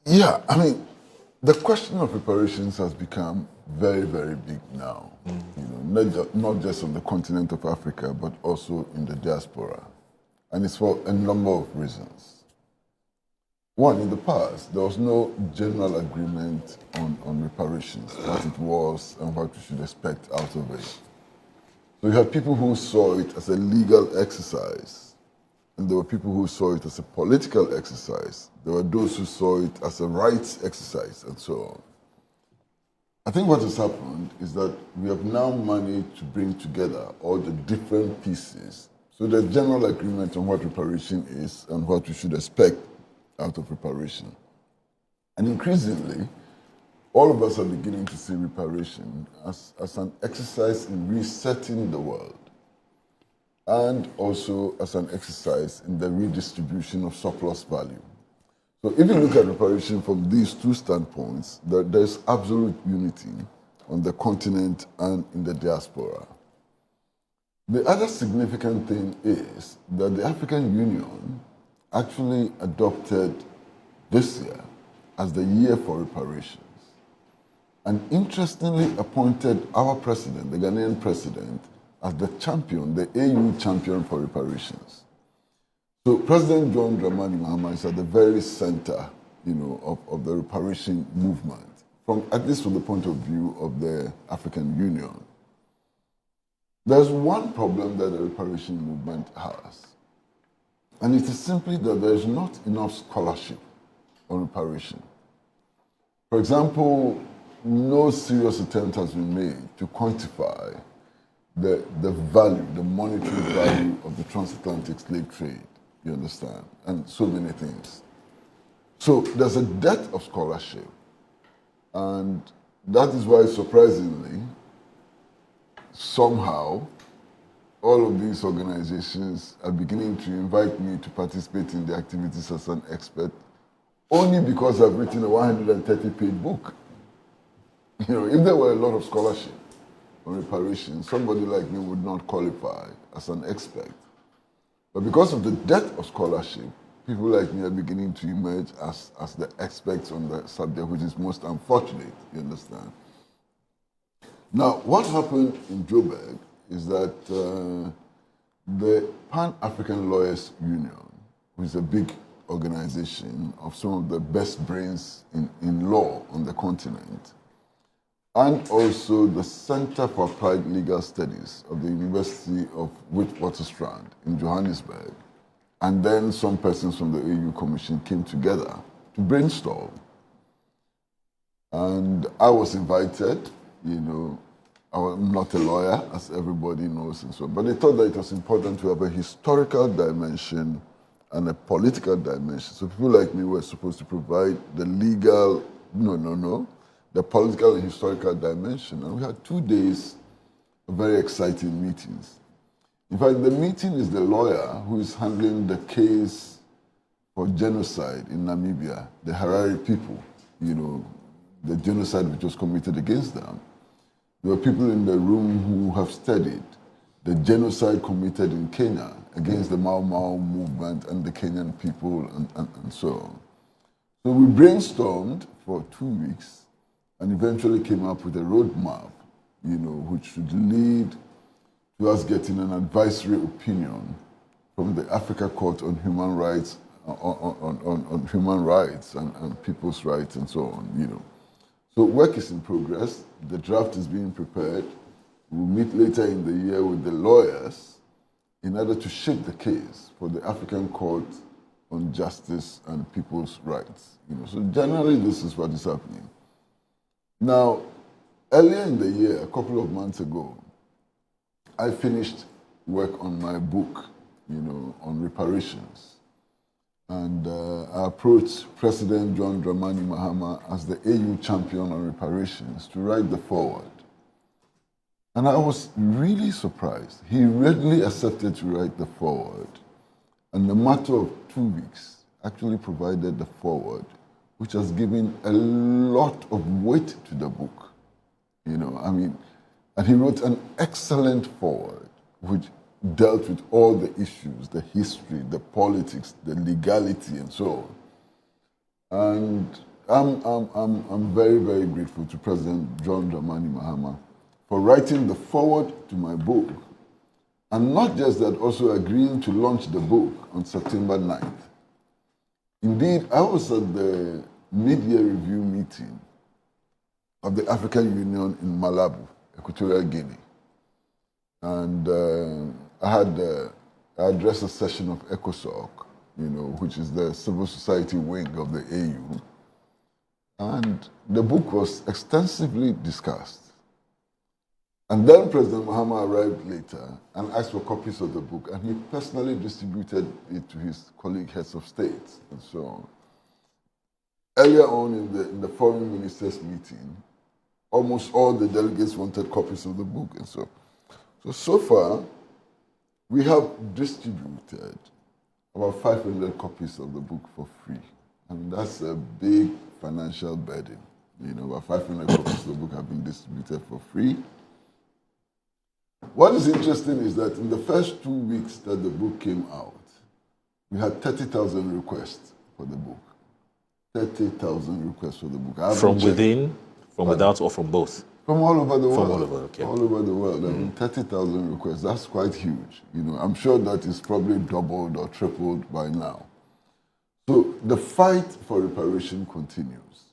Yeah, I mean, the question of reparations has become very, very big now. You know, not just on the continent of Africa, but also in the diaspora. And it's for a number of reasons. One, in the past, there was no general agreement on reparations, what it was and what we should expect out of it. So you had people who saw it as a legal exercise, and there were people who saw it as a political exercise. There were those who saw it as a rights exercise, and so on. I think what has happened is that we have now managed to bring together all the different pieces. So there's general agreement on what reparation is and what we should expect out of reparation. And increasingly, all of us are beginning to see reparation as an exercise in resetting the world, and also as an exercise in the redistribution of surplus value. So if you look at reparation from these two standpoints, there's absolute unity on the continent and in the diaspora. The other significant thing is that the African Union actually adopted this year as the year for reparations, and interestingly appointed our president, the Ghanaian president, as the champion, the AU champion for reparations. So President John Dramani Mahama is at the very center, you know, of the reparation movement, at least from the point of view of the African Union. There's one problem that the reparation movement has, and it is simply that there is not enough scholarship on reparation. For example, no serious attempt has been made to quantify the value, the monetary value of the transatlantic slave trade, you understand, and so many things. So there's a debt of scholarship, and that is why, surprisingly, somehow, all of these organizations are beginning to invite me to participate in the activities as an expert, only because I've written a 130-page book. You know, if there were a lot of scholarship on reparation, somebody like me would not qualify as an expert. But because of the dearth of scholarship, people like me are beginning to emerge as the experts on the subject, which is most unfortunate, you understand? Now, what happened in Joburg is that the Pan-African Lawyers Union, which is a big organization of some of the best brains in law on the continent, and also the Center for Applied Legal Studies of the University of Witwatersrand in Johannesburg, and then some persons from the AU Commission came together to brainstorm. And I was invited, you know, I'm not a lawyer, as everybody knows, and so on, but they thought that it was important to have a historical dimension and a political dimension. So people like me were supposed to provide the legal, the political and historical dimension. And we had 2 days of very exciting meetings. In fact, the meeting is the lawyer who is handling the case for genocide in Namibia, the Harare people, you know, the genocide which was committed against them. There were people in the room who have studied the genocide committed in Kenya against the Mau Mau movement and the Kenyan people and so on. So we brainstormed for 2 weeks and eventually came up with a roadmap, you know, which should lead to us getting an advisory opinion from the Africa Court on Human Rights, on human rights and people's rights and so on, you know. So work is in progress. The draft is being prepared. We'll meet later in the year with the lawyers in order to shape the case for the African Court on Justice and People's Rights. You know, so generally this is what is happening. Now, earlier in the year, a couple of months ago, I finished work on my book, you know, on reparations. And I approached President John Dramani Mahama as the AU champion on reparations to write the foreword. And I was really surprised. He readily accepted to write the foreword. And in a matter of 2 weeks, actually provided the foreword, which has given a lot of weight to the book. You know, I mean, and he wrote an excellent foreword, which dealt with all the issues, the history, the politics, the legality, and so on. And I'm very, very grateful to President John Dramani Mahama for writing the foreword to my book. And not just that, also agreeing to launch the book on September 9th. Indeed, I was at the mid-year review meeting of the African Union in Malabo, Equatorial Guinea. And I addressed a session of ECOSOC, which is the civil society wing of the AU. And the book was extensively discussed. And then President Mahama arrived later and asked for copies of the book, and he personally distributed it to his colleague heads of state and so on. Earlier on in the foreign ministers meeting, almost all the delegates wanted copies of the book and so far, we have distributed about 500 copies of the book for free. And that's a big financial burden. About 500 copies of the book have been distributed for free. What is interesting is that in the first 2 weeks that the book came out, we had 30,000 requests for the book. 30,000 requests for the book. From within, from without, or from both? From all over the world. From all over, okay. All over the world. 30,000 requests. That's quite huge. I'm sure that is probably doubled or tripled by now. So the fight for reparation continues.